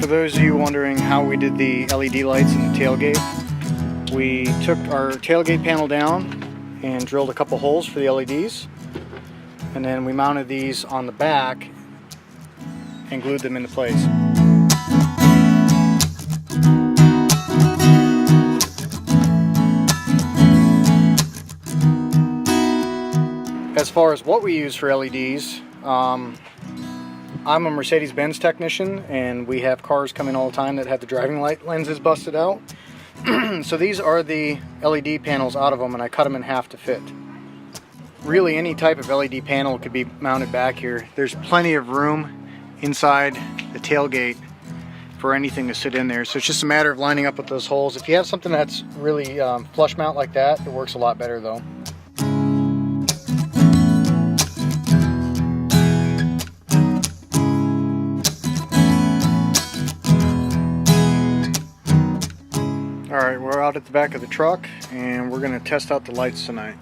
for those of you wondering how we did the LED lights in the tailgate, we took our tailgate panel down and drilled a couple holes for the LEDs, and then we mounted these on the back and glued them into place. As far as what we use for LEDs, I'm a Mercedes-Benz technician, and we have cars coming all the time that have the driving light lenses busted out. So these are the LED panels out of them, and I cut them in half to fit. Really, any type of LED panel could be mounted back here. There's plenty of room inside the tailgate for anything to sit in there. So it's just a matter of lining up with those holes. If you have something that's really flush mount like that, it works a lot better though. Alright, we're out at the back of the truck and we're going to test out the lights tonight.